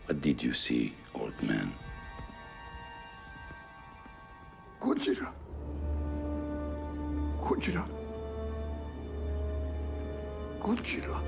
What did you see, old man? Gojira. Gojira. Gojira.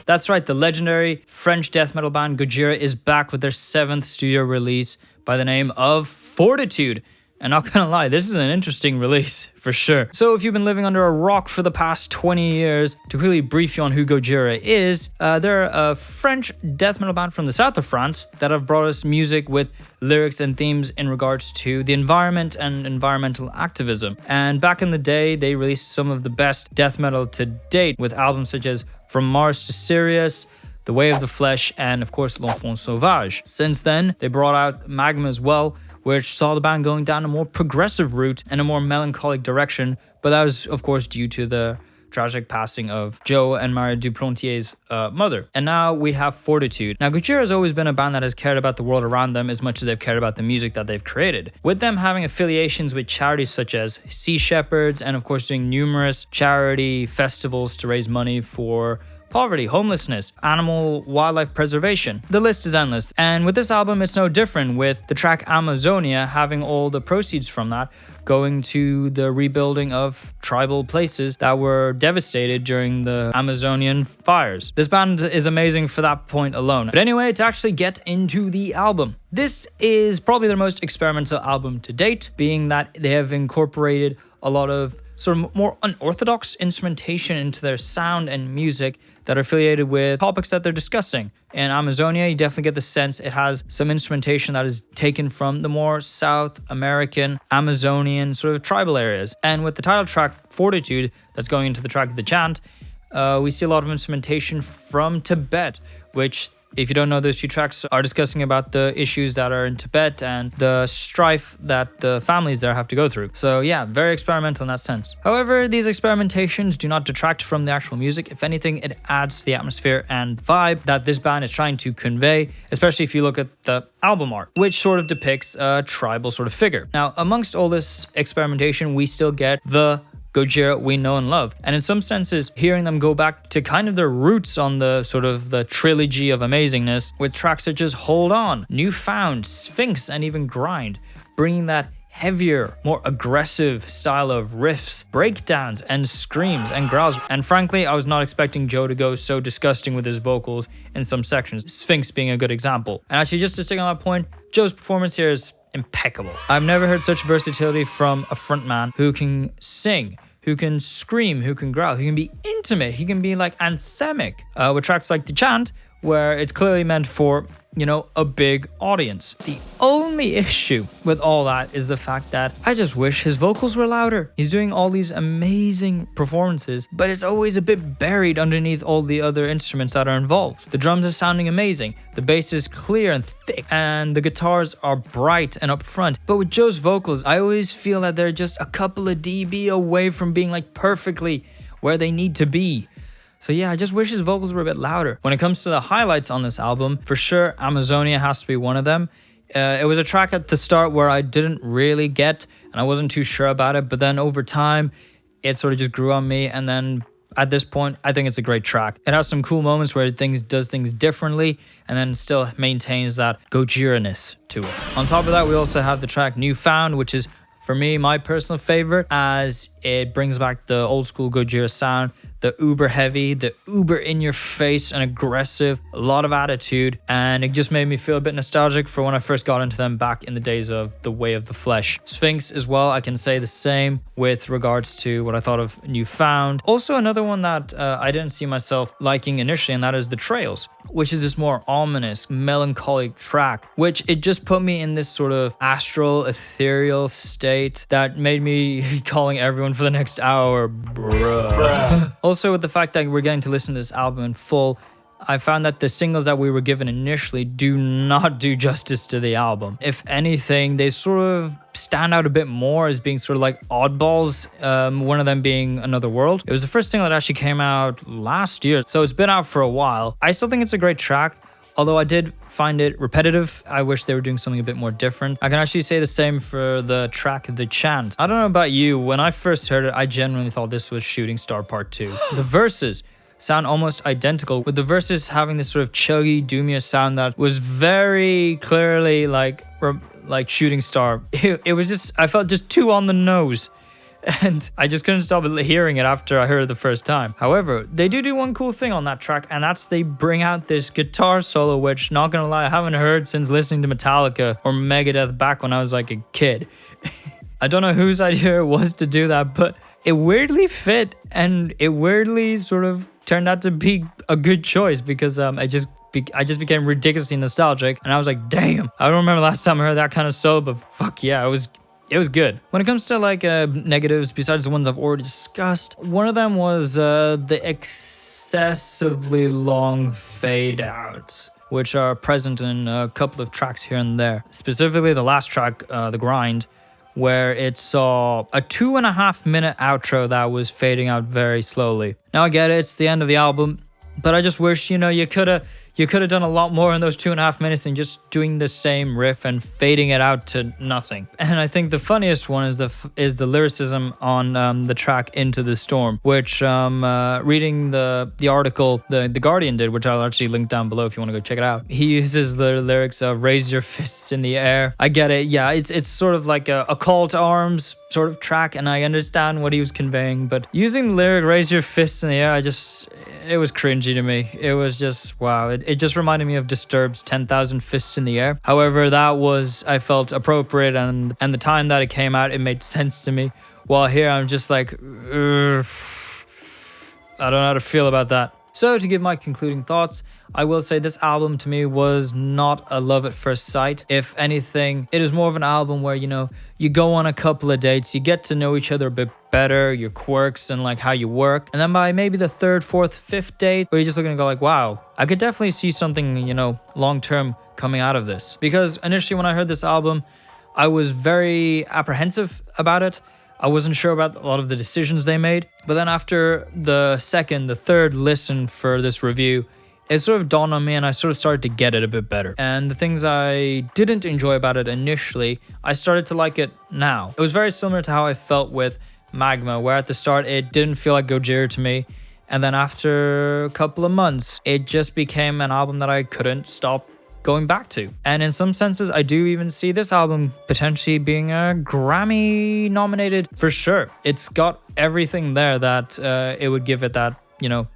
That's right, the legendary French death metal band Gojira is back with their 7th studio release by the name of Fortitude. And not gonna lie, this is an interesting release, for sure. So if you've been living under a rock for the past 20 years, to quickly brief you on who Gojira is, they're a French death metal band from the south of France that have brought us music with lyrics and themes in regards to the environment and environmental activism. And back in the day, they released some of the best death metal to date with albums such as From Mars to Sirius, The Way of the Flesh, and of course L'Enfant Sauvage. Since then, they brought out Magma as well, which saw the band going down a more progressive route and a more melancholic direction, but that was of course due to the tragic passing of Joe and Marie Duplantiers' mother. And now we have Fortitude. Now Gojira has always been a band that has cared about the world around them as much as they've cared about the music that they've created. With them having affiliations with charities such as Sea Shepherds and of course doing numerous charity festivals to raise money for poverty, homelessness, animal wildlife preservation. The list is endless. And with this album, it's no different, with the track Amazonia having all the proceeds from that going to the rebuilding of tribal places that were devastated during the Amazonian fires. This band is amazing for that point alone. But anyway, to actually get into the album. This is probably their most experimental album to date, being that they have incorporated a lot of sort of more unorthodox instrumentation into their sound and music that are affiliated with topics that they're discussing. In Amazonia, you definitely get the sense it has some instrumentation that is taken from the more South American, Amazonian sort of tribal areas. And with the title track, Fortitude, that's going into the track The Chant, we see a lot of instrumentation from Tibet, which, if you don't know, those two tracks are discussing about the issues that are in Tibet and the strife that the families there have to go through. So yeah, very experimental in that sense. However, these experimentations do not detract from the actual music. If anything, it adds to the atmosphere and vibe that this band is trying to convey, especially if you look at the album art, which sort of depicts a tribal sort of figure. Now, amongst all this experimentation, we still get the Gojira we know and love. And in some senses, hearing them go back to kind of their roots on the sort of the trilogy of amazingness with tracks such as Hold On, Newfound, Sphinx, and even Grind, bringing that heavier, more aggressive style of riffs, breakdowns, and screams and growls. And frankly, I was not expecting Joe to go so disgusting with his vocals in some sections, Sphinx being a good example. And actually, just to stick on that point, Joe's performance here is impeccable. I've never heard such versatility from a frontman who can sing, who can scream, who can growl, who can be intimate, he can be like anthemic. With tracks like The Chant, where it's clearly meant for, you know, a big audience. The only issue with all that is the fact that I just wish his vocals were louder. He's doing all these amazing performances, but it's always a bit buried underneath all the other instruments that are involved. The drums are sounding amazing, the bass is clear and thick, and the guitars are bright and upfront. But with Joe's vocals, I always feel that they're just a couple of dB away from being like perfectly where they need to be. So yeah, I just wish his vocals were a bit louder. When it comes to the highlights on this album, for sure, Amazonia has to be one of them. It was a track at the start where I didn't really get, and I wasn't too sure about it, but then over time, it sort of just grew on me, and then at this point, I think it's a great track. It has some cool moments where it does things differently, and then still maintains that Gojira-ness to it. On top of that, we also have the track Newfound, which is, for me, my personal favorite, as it brings back the old school Gojira sound, the uber heavy, the uber in your face and aggressive, a lot of attitude, and it just made me feel a bit nostalgic for when I first got into them back in the days of The Way of the Flesh. Sphinx as well, I can say the same with regards to what I thought of Newfound. Also another one that I didn't see myself liking initially, and that is The Trails, which is this more ominous, melancholic track, which it just put me in this sort of astral, ethereal state that made me calling everyone for the next hour, bruh. Also, with the fact that we're getting to listen to this album in full, I found that the singles that we were given initially do not do justice to the album. If anything, they sort of stand out a bit more as being sort of like oddballs, one of them being Another World. It was the first single that actually came out last year, so it's been out for a while. I still think it's a great track. Although I did find it repetitive, I wish they were doing something a bit more different. I can actually say the same for the track The Chant. I don't know about you, when I first heard it, I genuinely thought this was Shooting Star Part 2. The verses sound almost identical, with the verses having this sort of chuggy, doomier sound that was very clearly like Shooting Star. It was just, I felt just too on the nose. And I just couldn't stop hearing it after I heard it the first time. However, they do one cool thing on that track, and that's they bring out this guitar solo, which, not gonna lie, I haven't heard since listening to Metallica or Megadeth back when I was like a kid. I don't know whose idea it was to do that, but it weirdly fit, and it weirdly sort of turned out to be a good choice, because I just became ridiculously nostalgic, and I was like, damn, I don't remember last time I heard that kind of solo, but fuck yeah, it was good. When it comes to like negatives, besides the ones I've already discussed, one of them was the excessively long fade outs, which are present in a couple of tracks here and there. Specifically the last track, The Grind, where it saw a 2.5 minute outro that was fading out very slowly. Now I get it, it's the end of the album, but I just wish, you could have done a lot more in those 2.5 minutes than just doing the same riff and fading it out to nothing. And I think the funniest one is the lyricism on the track Into the Storm, which reading the article the Guardian did, which I'll actually link down below if you want to go check it out. He uses the lyrics of raise your fists in the air. I get it. Yeah, it's sort of like a call to arms sort of track, and I understand what he was conveying, but using the lyric raise your fists in the air, it was cringy to me. It was just, wow. It just reminded me of Disturbed's 10,000 Fists in the Air. However, that was, I felt, appropriate, and the time that it came out, it made sense to me. While here, I'm just like, I don't know how to feel about that. So to give my concluding thoughts, I will say this album to me was not a love at first sight. If anything, it is more of an album where, you go on a couple of dates, you get to know each other a bit better, your quirks and like how you work. And then by maybe the third, fourth, fifth date, where you're just looking to go like, wow, I could definitely see something, long-term coming out of this. Because initially when I heard this album, I was very apprehensive about it. I wasn't sure about a lot of the decisions they made. But then after the third listen for this review, it sort of dawned on me, and I sort of started to get it a bit better. And the things I didn't enjoy about it initially, I started to like it now. It was very similar to how I felt with Magma, where at the start it didn't feel like Gojira to me. And then after a couple of months, it just became an album that I couldn't stop going back to. And in some senses, I do even see this album potentially being a Grammy nominated for sure. It's got everything there that it would give it that,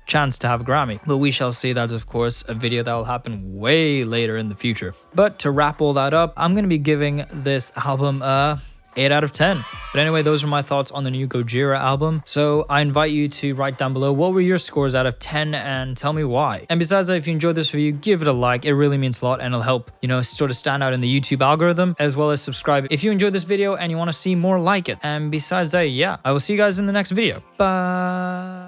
chance to have a Grammy. But we shall see. That is, of course, a video that will happen way later in the future. But to wrap all that up, I'm going to be giving this album a 8 out of 10. But anyway, those are my thoughts on the new Gojira album. So I invite you to write down below what were your scores out of 10 and tell me why. And besides that, if you enjoyed this review, give it a like. It really means a lot, and it'll help, sort of stand out in the YouTube algorithm, as well as subscribe if you enjoyed this video and you want to see more like it. And besides that, yeah, I will see you guys in the next video. Bye.